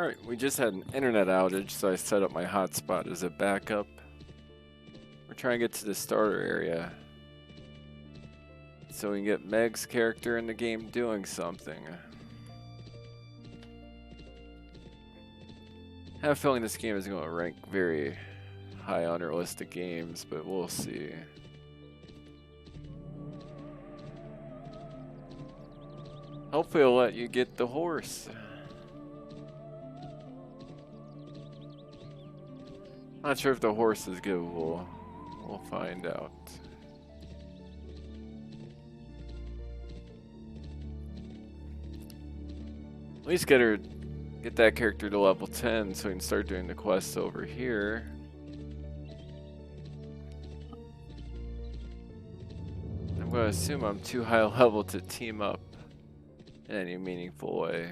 Alright, we just had an internet outage, so I set up my hotspot as a backup. We're trying to get to the starter area, so we can get Meg's character in the game doing something. I have a feeling this game is going to rank very high on our list of games, but we'll see. Hopefully it'll let you get the horse. Not sure if the horse is giveable. We'll find out. At least get that character to level 10 so we can start doing the quests over here. I'm going to assume I'm too high level to team up in any meaningful way.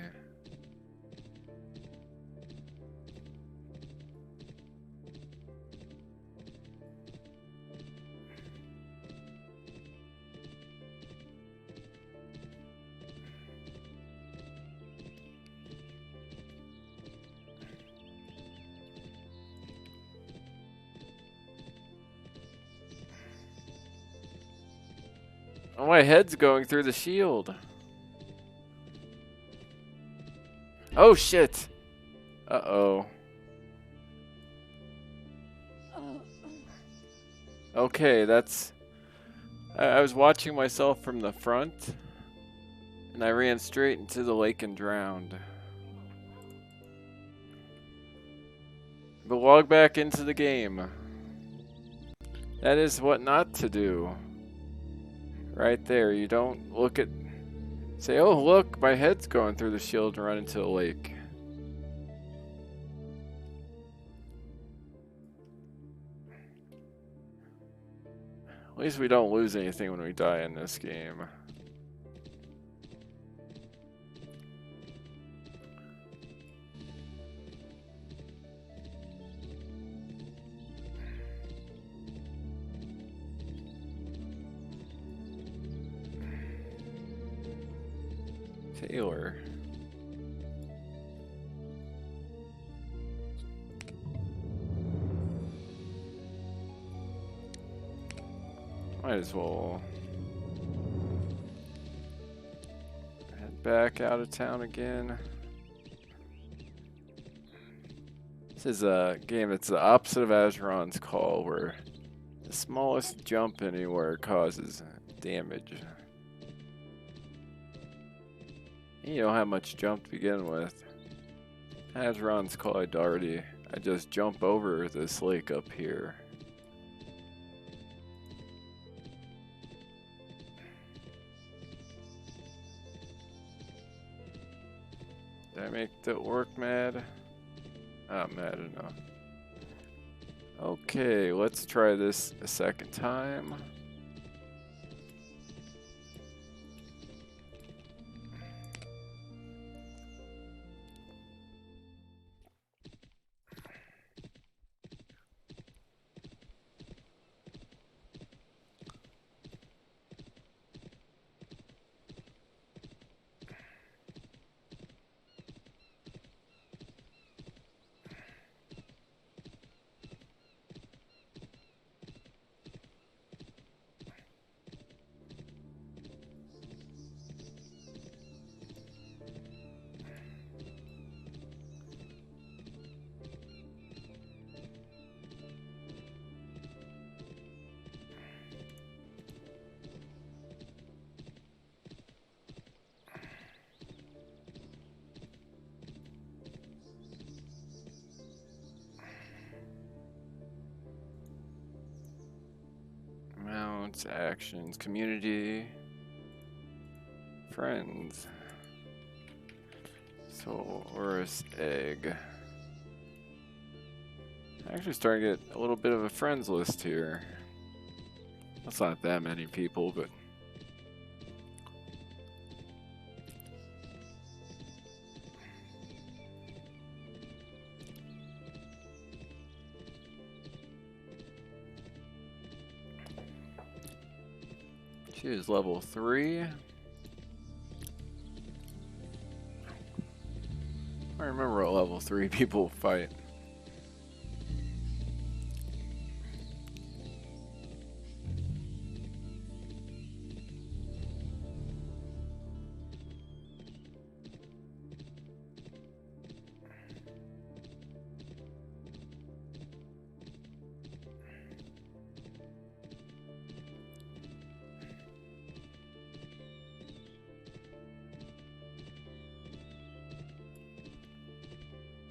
Oh, my head's going through the shield. Oh shit! Uh-oh. Okay, that's... I was watching myself from the front, and I ran straight into the lake and drowned. But log back into the game. That is what not to do. Right there, you don't look at... Say, oh look, my head's going through the shield and run into the lake. At least we don't lose anything when we die in this game. Taylor. Might as well head back out of town again. This is a game that's the opposite of Azeron's Call, where the smallest jump anywhere causes damage. You don't have much jump to begin with. Azeron's Call, I just jump over this lake up here. Did I make the orc mad? Not mad enough. Okay, let's try this a second time. Mounts, actions, community, friends. Source egg. Actually starting to get a little bit of a friends list here. That's not that many people, but she is level 3. remember what level 3 people fight.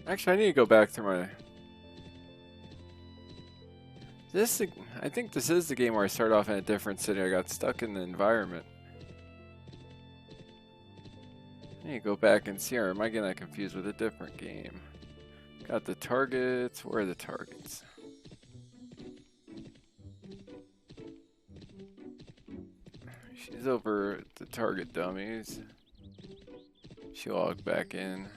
Actually, I need to go back through my... I think this is the game where I start off in a different city. I got stuck in the environment. I need to go back and see, or am I getting that confused with a different game? Got the targets. Where are the targets? She's over at the target dummies. She logged back in.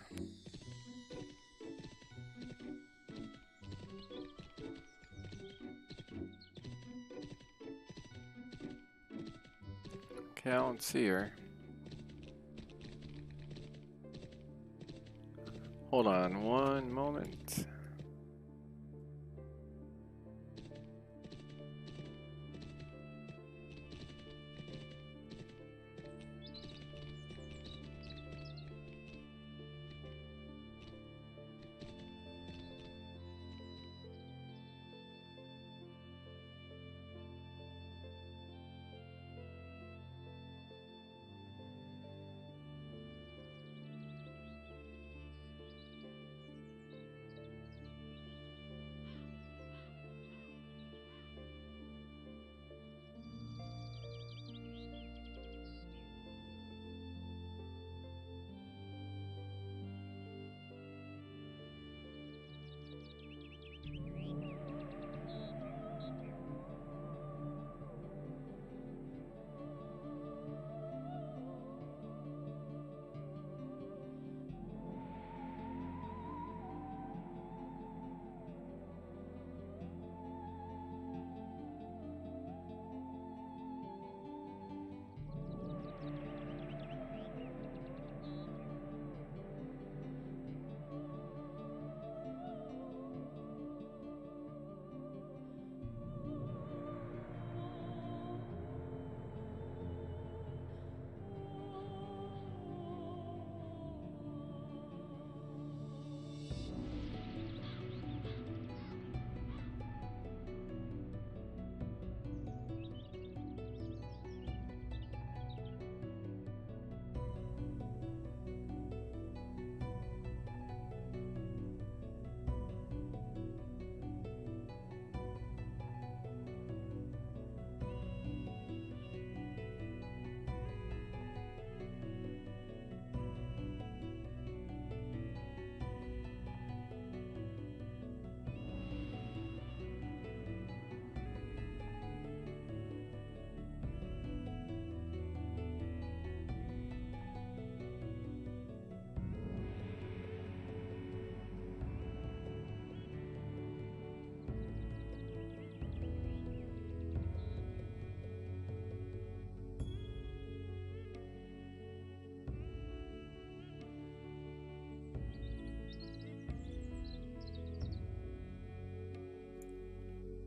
Okay, I don't see her. Hold on one moment.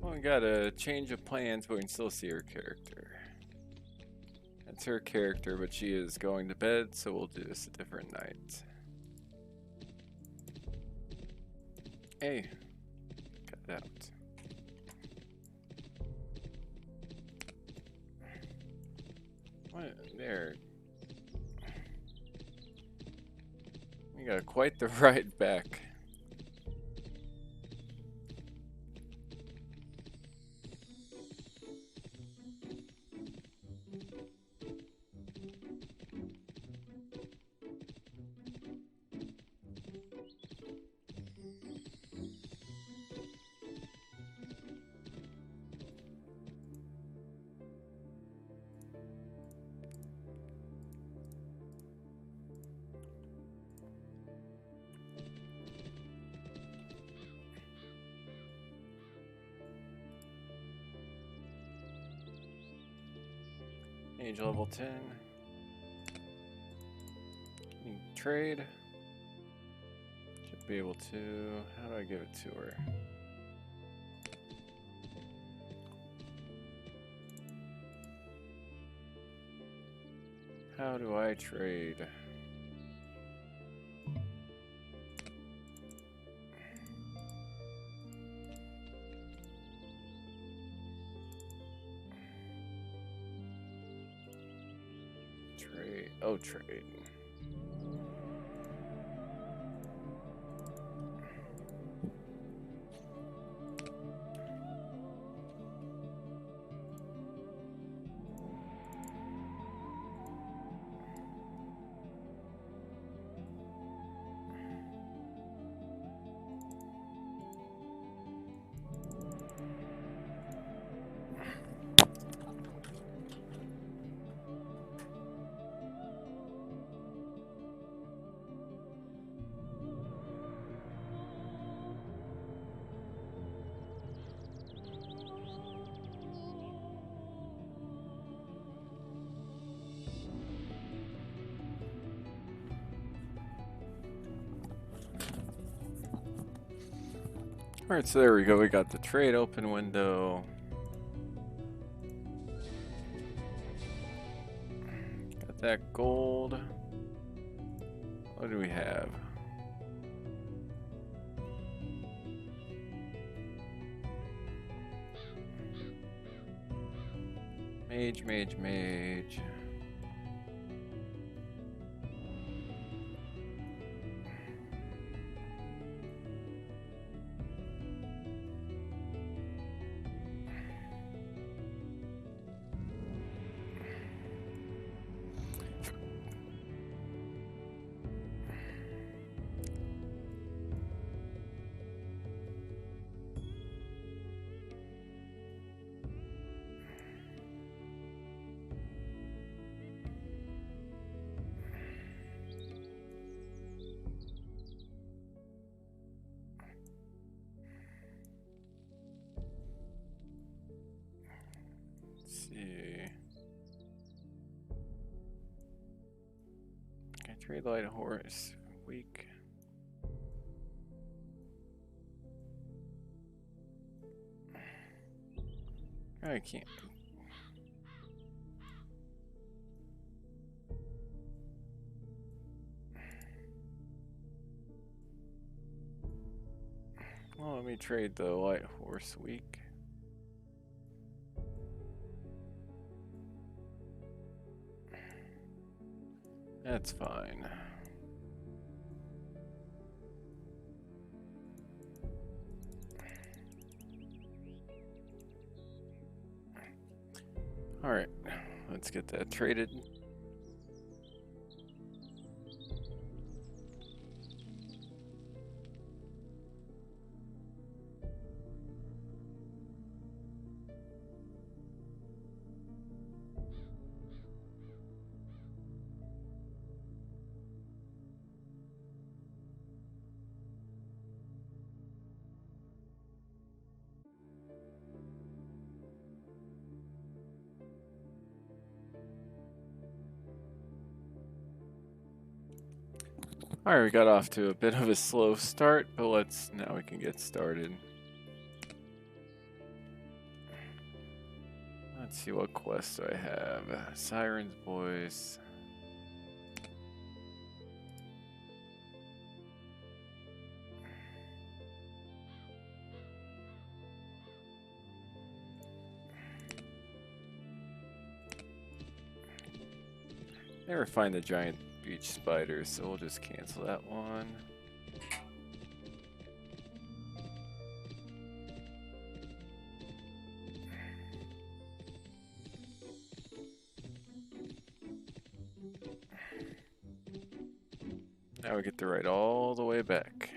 Well, we got a change of plans, but we can still see her character. That's her character, but she is going to bed, so we'll do this a different night. Hey, cut it out. What? There. We got quite the ride back. Age level 10. Trade. be able to. How do I give it to her? How do I trade? Trade. Oh, trade. Alright, so there we go. We got the trade open window. Got that gold. What do we have? Mage. Trade light horse, weak. I can't. Well, let me trade the light horse weak. That's fine. All right, let's get that traded. Alright, we got off to a bit of a slow start, but now we can get started. Let's see, what quest do I have? Siren's Voice. Never find the giant beach spiders, so we'll just cancel that one. Now we get to ride all the way back.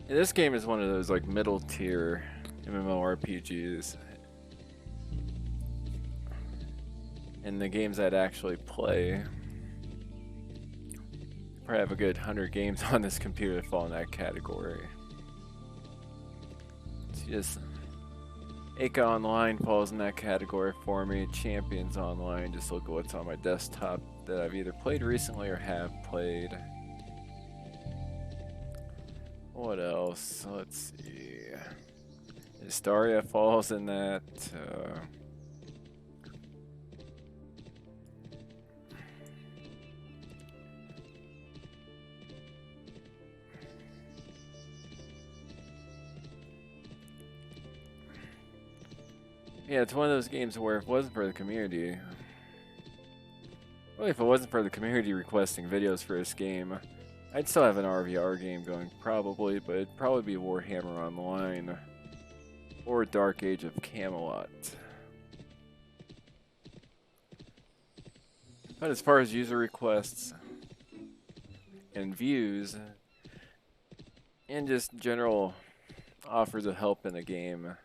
And this game is one of those like middle tier MMORPGs. And the games I'd actually play, probably have a good 100 games on this computer that fall in that category. It's just Aka Online falls in that category for me. Champions Online, just look at what's on my desktop that I've either played recently or have played. What else? Let's see. Hysteria falls in that. Yeah, it's one of those games where if it wasn't for the community, really if it wasn't for the community requesting videos for this game, I'd still have an RVR game going probably, but it'd probably be Warhammer Online or Dark Age of Camelot. But as far as user requests and views and just general offers of help in the game,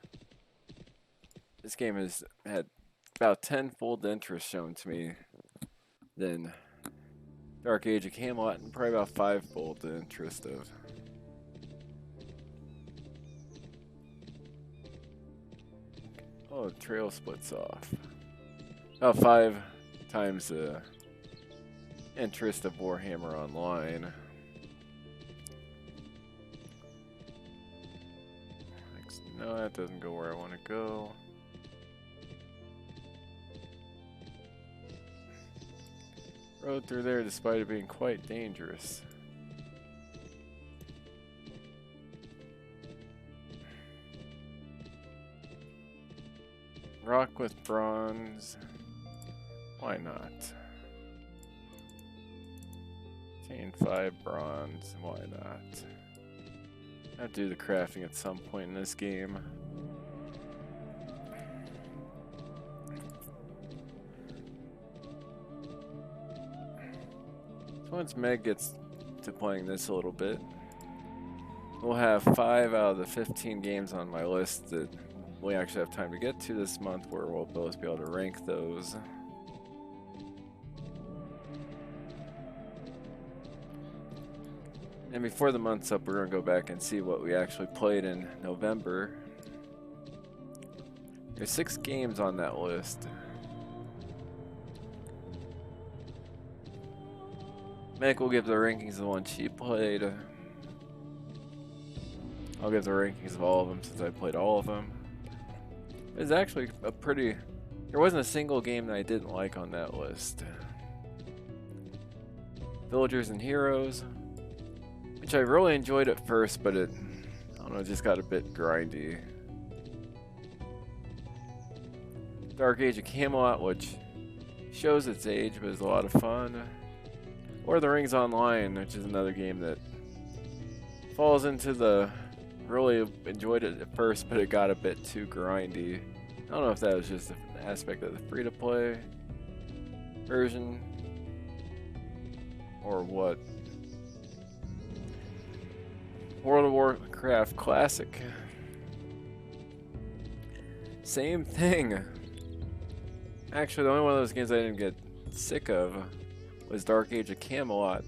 this game has had about 10-fold interest shown to me than Dark Age of Camelot, and probably about 5-fold the interest of. Oh, the trail splits off. About 5 times the interest of Warhammer Online. No, that doesn't go where I want to go. Rode through there despite it being quite dangerous. Rock with bronze. Why not? Chain 5 bronze. Why not? I'll do the crafting at some point in this game. Once Meg gets to playing this a little bit, we'll have 5 out of the 15 games on my list that we actually have time to get to this month, where we'll both be able to rank those. And before the month's up, we're going to go back and see what we actually played in November. There's 6 games on that list. Meg will give the rankings of the ones she played. I'll give the rankings of all of them since I played all of them. It's actually a pretty... There wasn't a single game that I didn't like on that list. Villagers and Heroes, which I really enjoyed at first, but it, I don't know, it just got a bit grindy. Dark Age of Camelot, which shows its age, but is a lot of fun. Or The Rings Online, which is another game that falls into the really enjoyed it at first, but it got a bit too grindy. I don't know if that was just an aspect of the free-to-play version or what. World of Warcraft Classic. Same thing. Actually, the only one of those games I didn't get sick of was Dark Age of Camelot,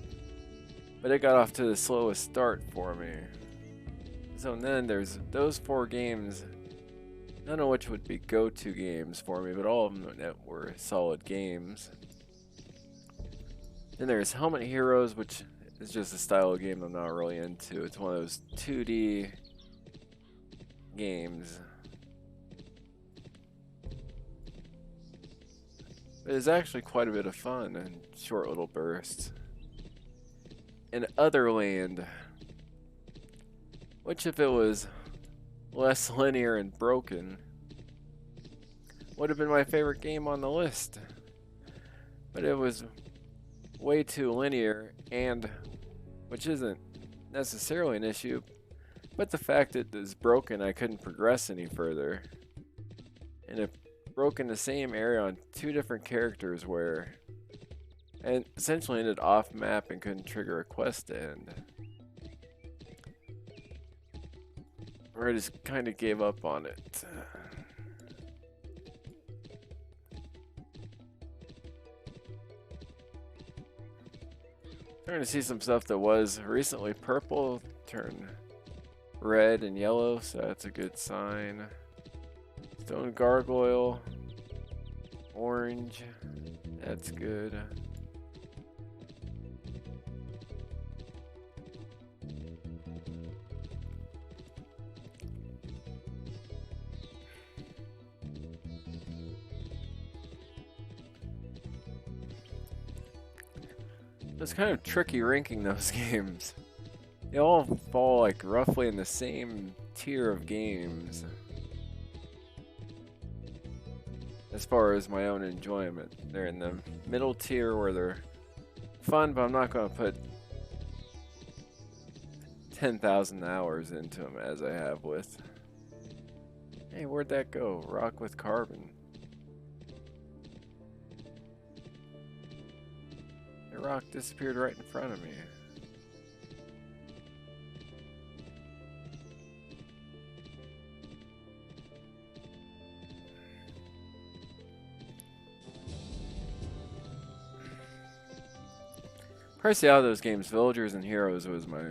but it got off to the slowest start for me. So then there's those 4 games, none of which would be go-to games for me, but all of them that were solid games. Then there's Helmet Heroes, which is just a style of game I'm not really into. It's one of those 2D games. It is actually quite a bit of fun in short little bursts. And Otherland, which if it was less linear and broken, would have been my favorite game on the list. But it was way too linear, and which isn't necessarily an issue, but the fact that it is broken, I couldn't progress any further. And it broke in the same area on 2 different characters where and essentially ended off map and couldn't trigger a quest to end. Or I just kind of gave up on it. Starting to see some stuff that was recently purple turn red and yellow, so that's a good sign. Stone gargoyle, orange, that's good. It's kind of tricky ranking those games. They all fall like roughly in the same tier of games as far as my own enjoyment. They're in the middle tier where they're fun, but I'm not going to put 10,000 hours into them as I have with... Hey, where'd that go? Rock with carbon. The rock disappeared right in front of me. Pricey out of those games, Villagers and Heroes was my...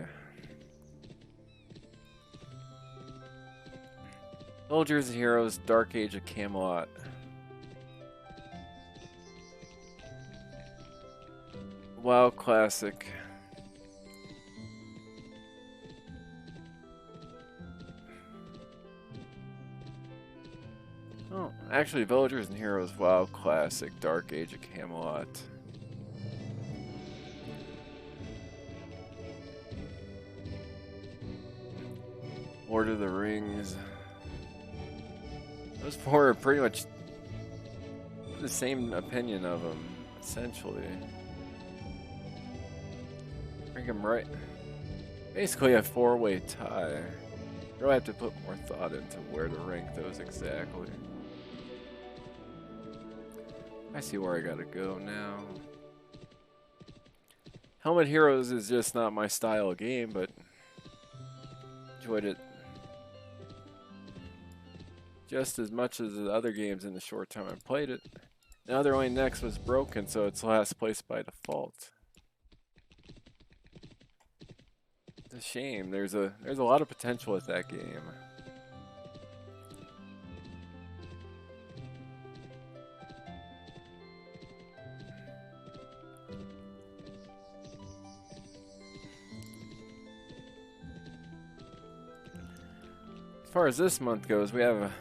Villagers and Heroes, Dark Age of Camelot. WoW Classic. Oh, actually, Villagers and Heroes, WoW Classic, Dark Age of Camelot. Lord of the Rings. Those four are pretty much the same opinion of them, essentially. Rank them right. Basically a four-way tie. Really have to put more thought into where to rank those exactly. I see where I gotta go now. Helmet Heroes is just not my style of game, but enjoyed it just as much as the other games in the short time I played it. Now their only next was broken, so it's last place by default. It's a shame. There's a lot of potential with that game. As far as this month goes, we have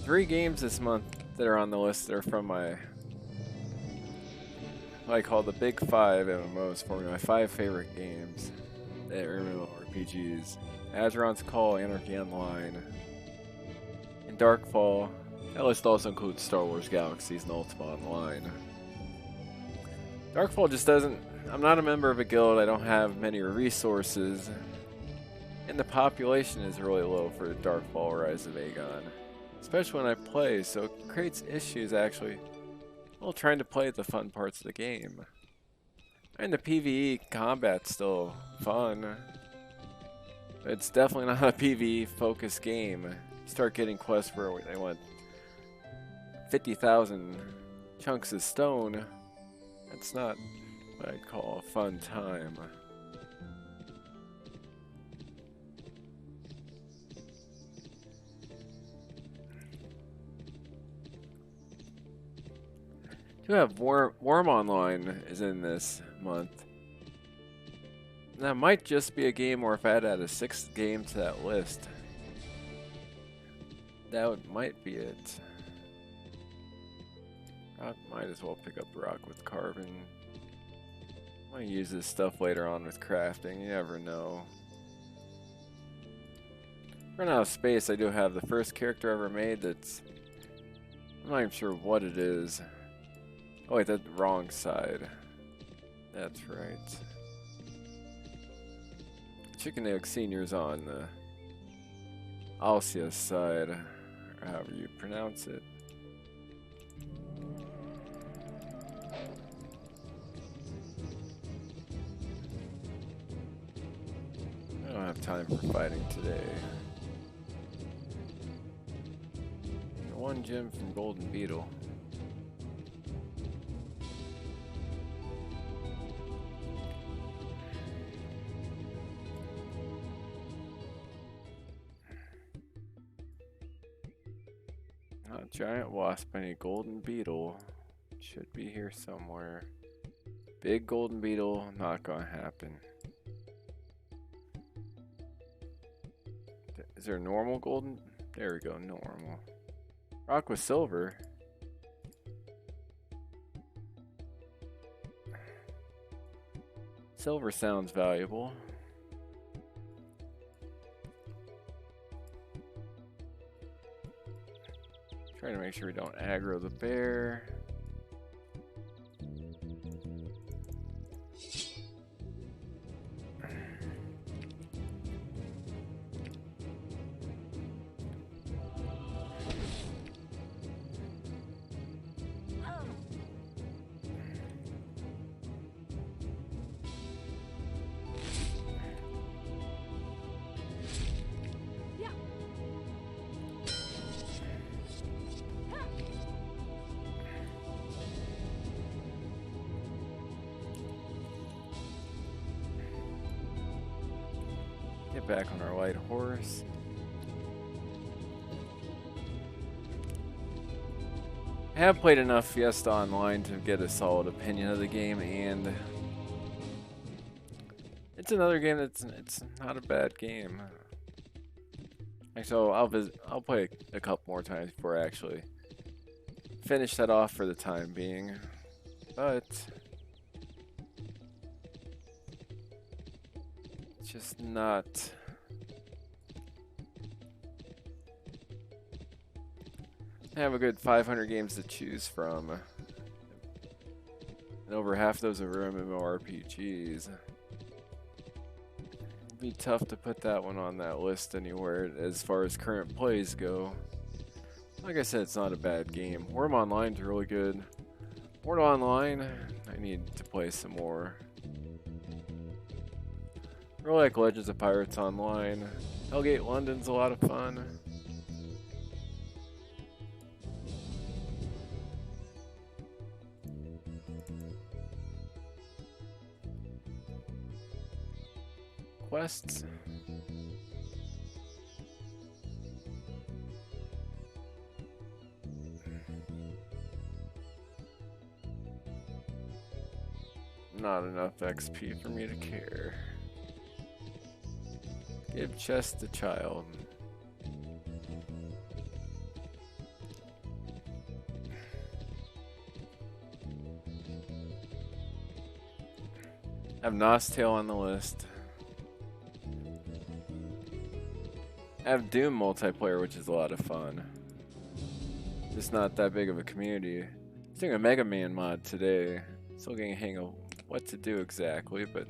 3 games this month that are on the list that are from my, what I call the Big 5 MMOs for me, my 5 favorite games that are MMORPGs. Azeron's Call, Anarchy Online, and Darkfall. That list also includes Star Wars Galaxies and Ultima Online. Darkfall just doesn't... I'm not a member of a guild, I don't have many resources, and the population is really low for Darkfall Rise of Aegon. Especially when I play, so it creates issues actually while trying to play the fun parts of the game. And the PvE combat's still fun. It's definitely not a PvE focused game. You start getting quests where they want 50,000 chunks of stone. That's not what I'd call a fun time. Do have Worm Online is in this month. That might just be a game where if I had to add a 6th game to that list, might be it. I might as well pick up Rock with Carbon. I might use this stuff later on with crafting, you never know. Run out of space, I do have the first character ever made that's... I'm not even sure what it is. Oh wait, that's the wrong side. That's right. Chicken Egg Senior's on the Alcia side, or however you pronounce it. don't have time for fighting today. One gem from Golden Beetle. Not giant wasp, I need Golden Beetle. Should be here somewhere. Big Golden Beetle, not gonna happen. Is there a normal golden? There we go, normal. Rock with silver. Silver sounds valuable. Trying to make sure we don't aggro the bear. Get back on our white horse. I have played enough Fiesta Online to get a solid opinion of the game, and it's another game it's not a bad game. So I'll play a couple more times before I actually finish that off for the time being. But it's just not. I have a good 500 games to choose from, and over half those are MMORPGs. It'd be tough to put that one on that list anywhere as far as current plays go. Like I said, it's not a bad game. Worm Online's really good. Mortal Online, I need to play some more. I really like Legends of Pirates Online. Hellgate London's a lot of fun. Quests. Not enough XP for me to care. Give chest to child. I have Nostail on the list. I have Doom multiplayer, which is a lot of fun. Just not that big of a community. I was doing a Mega Man mod today. Still getting a hang of what to do exactly, but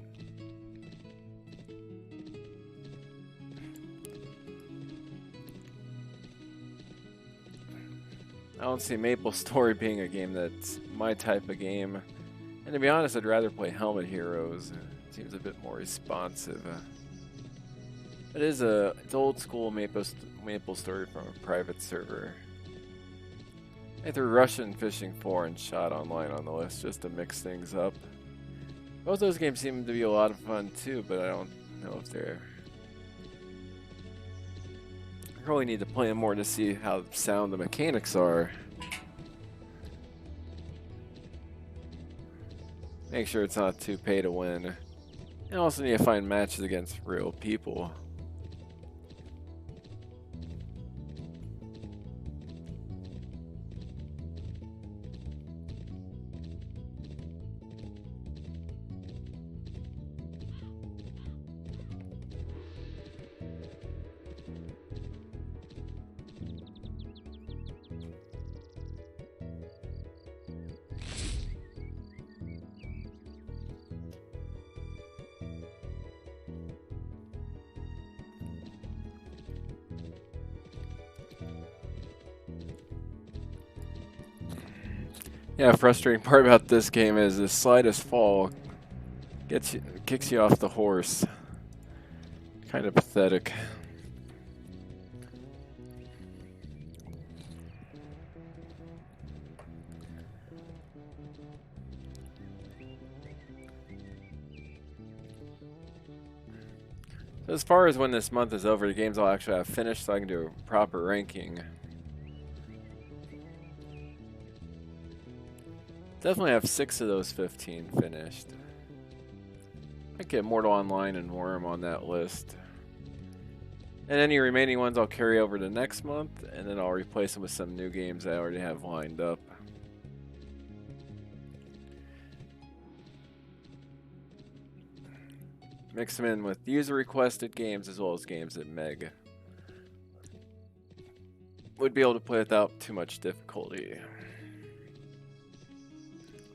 I don't see Maple Story being a game that's my type of game. And to be honest, I'd rather play Helmet Heroes. It seems a bit more responsive. It's old school Maple Story from a private server. I threw Russian Fishing 4 and Shot Online on the list just to mix things up. Both those games seem to be a lot of fun too, but I don't know if they're... I really need to play them more to see how sound the mechanics are. Make sure it's not too pay to win. And also need to find matches against real people. Yeah, frustrating part about this game is the slightest fall kicks you off the horse. Kind Kind of pathetic. So as far as when this month is over, the games I'll actually have finished so I can do a proper ranking. Definitely have 6 of those 15 finished. I get Mortal Online and Worm on that list. And any remaining ones I'll carry over to next month, and then I'll replace them with some new games I already have lined up. Mix them in with user-requested games as well as games that Meg would be able to play without too much difficulty.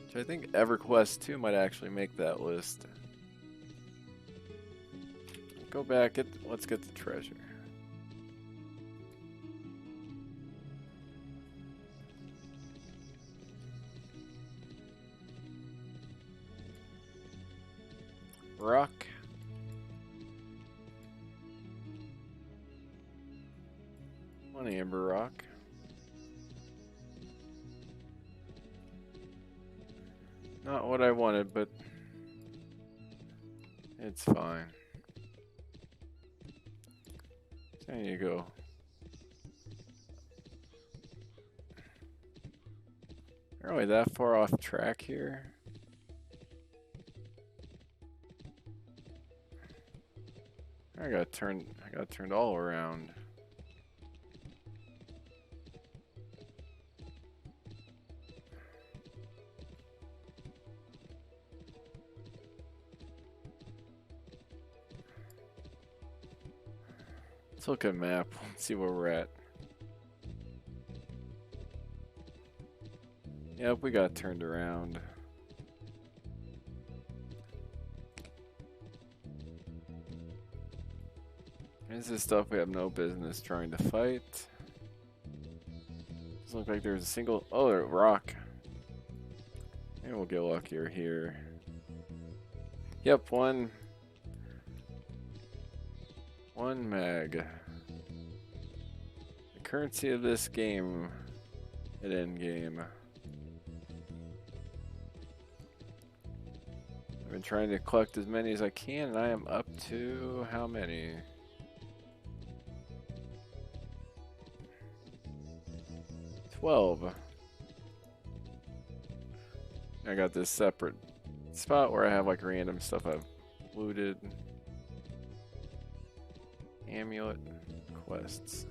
Which I think EverQuest 2 might actually make that list. Go back, let's get the treasure. Rock. One amber rock. Not what I wanted, but it's fine. There you go. Are we that far off track here? I got turned all around. Let's look at a map and see where we're at. Yep, we got turned around. This is stuff we have no business trying to fight. Doesn't look like there's a single... Oh, a rock. Maybe we'll get luckier here. Yep, one mag. The currency of this game at endgame. I've been trying to collect as many as I can, and I am up to how many? 12. I got this separate spot where I have like random stuff I've looted. Amulet quests.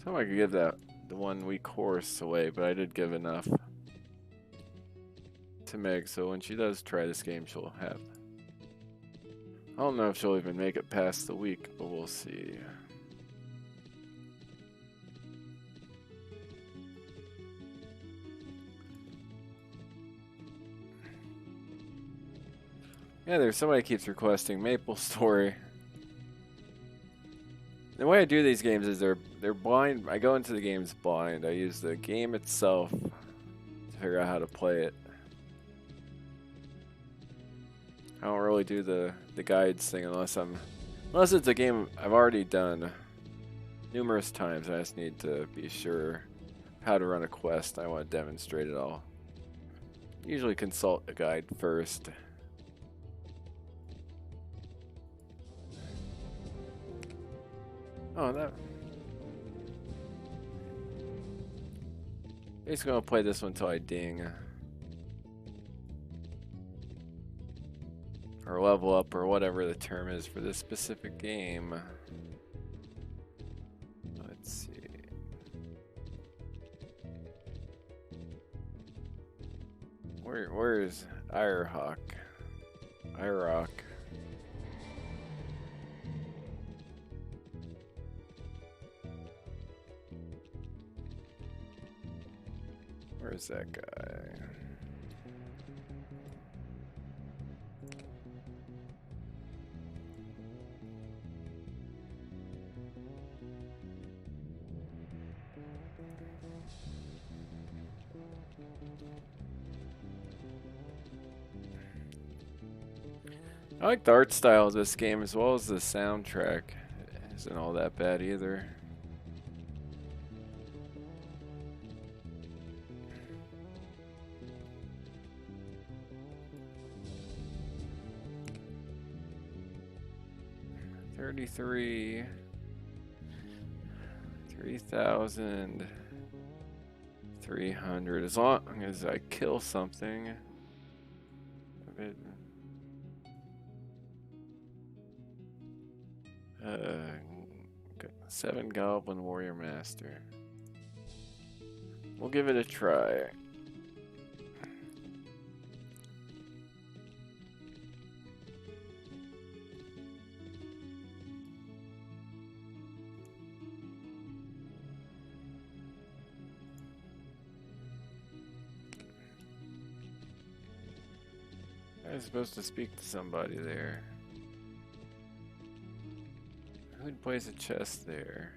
So I could give the 1 week horse away, but I did give enough to Meg, so when she does try this game, she'll have... I don't know if she'll even make it past the week, but we'll see. Yeah, there's somebody keeps requesting Maple Story. The way I do these games is they're blind. I go into the games blind. I use the game itself to figure out how to play it. I don't really do the guides thing unless it's a game I've already done numerous times. I just need to be sure how to run a quest. I want to demonstrate it all. Usually consult a guide first. Oh, that. Basically, gonna play this one until I ding. Or level up, or whatever the term is for this specific game. Let's see. Where's Irehawk? Irock. Where's that guy? I like the art style of this game as well as the soundtrack. It isn't all that bad either. $33,000 $300. As long as I kill something. Okay. 7 Goblin Warrior Master. We'll give it a try. I was supposed to speak to somebody there. Who'd place a chest there?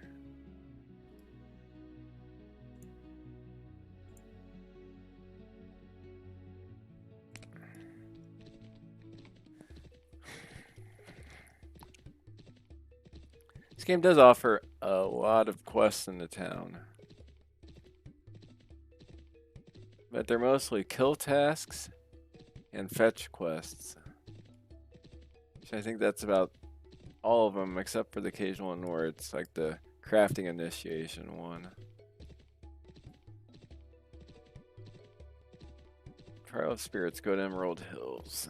This game does offer a lot of quests in the town. But they're mostly kill tasks and fetch quests. Which I think that's about all of them, except for the occasional one where it's like the crafting initiation one. Trial of Spirits, go to Emerald Hills.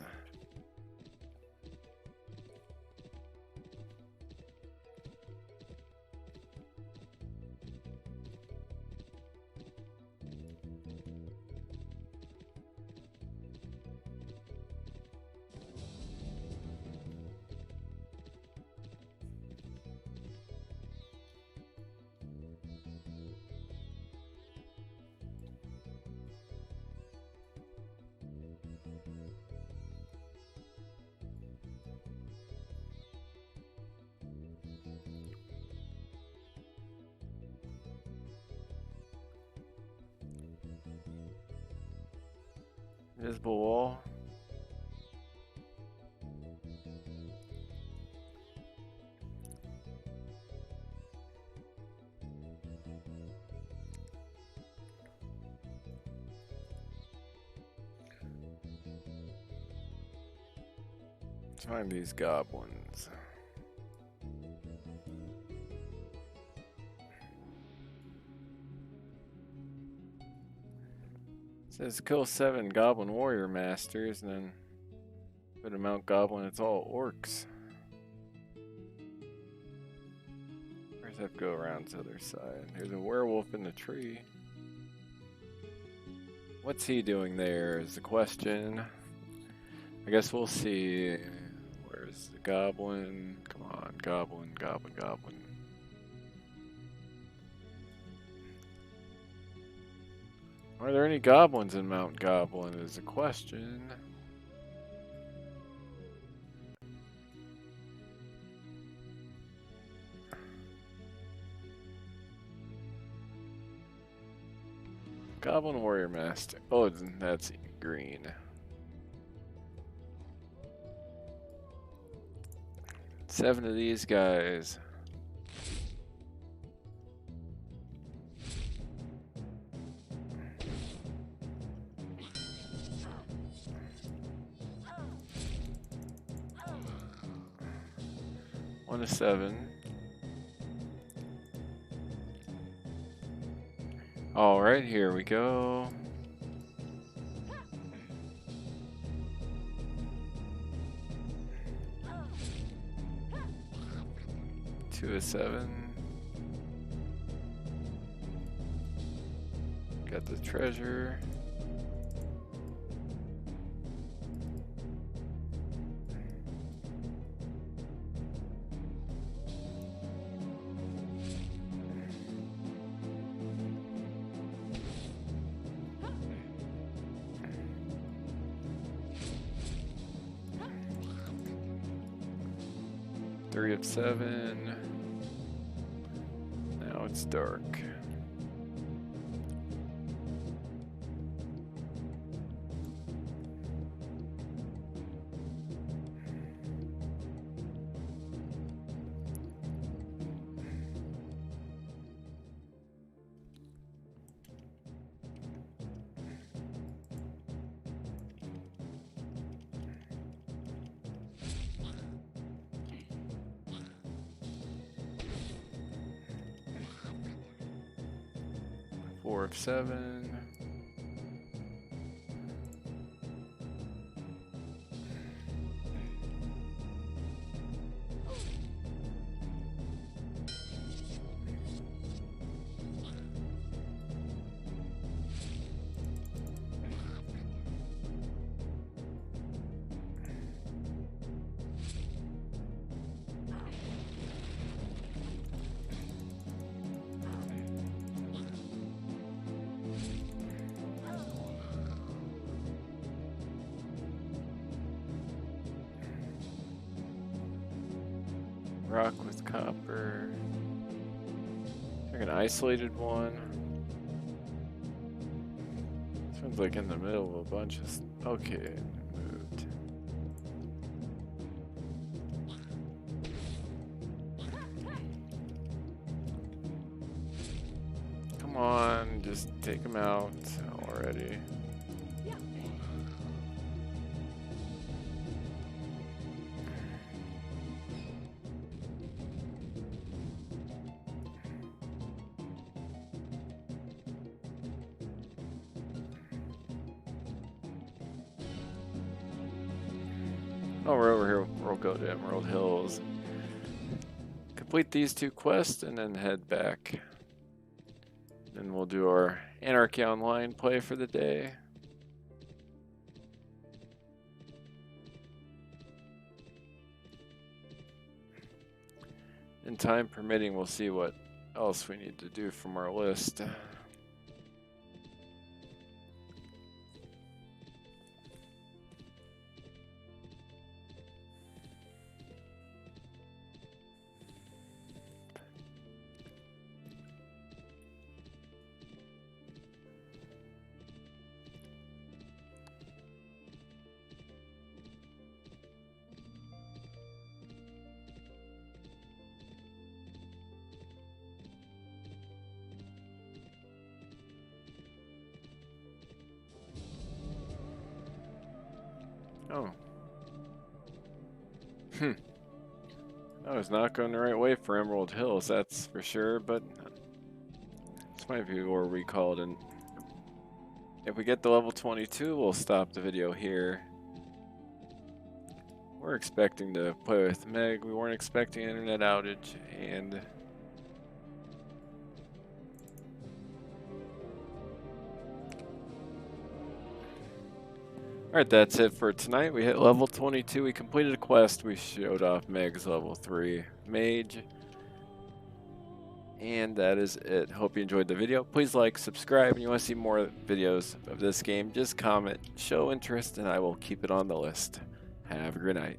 Invisible wall. Let's find these goblins. It says kill 7 Goblin Warrior Masters, and then put a Mount Goblin, it's all orcs. Where's that go around to the other side? There's a werewolf in the tree. What's he doing there is the question. I guess we'll see. Where's the goblin? Come on, goblin, goblin, goblin. Are there any goblins in Mount Goblin is the question. Goblin Warrior Master. Oh, that's green. Seven of these guys. One to 7. All right, here we go. Two to 7. Got the treasure. Three of 7. Now it's dark. 4 of 7. Rock with copper. Like an isolated one. This one's like in the middle of a bunch of. Okay, moved. Come on, just take him out already. Oh, we're over here. We'll go to Emerald Hills. Complete these 2 quests and then head back. Then we'll do our Anarchy Online play for the day. And time permitting, we'll see what else we need to do from our list. Oh. I was not going the right way for Emerald Hills, that's for sure, but this might be where we called, and if we get to level 22, we'll stop the video here. We're expecting to play with Meg, we weren't expecting an internet outage, and alright, that's it for tonight. We hit level 22. We completed a quest. We showed off Meg's level 3 mage. And that is it. Hope you enjoyed the video. Please like, subscribe, and you want to see more videos of this game, just comment, show interest, and I will keep it on the list. Have a great night.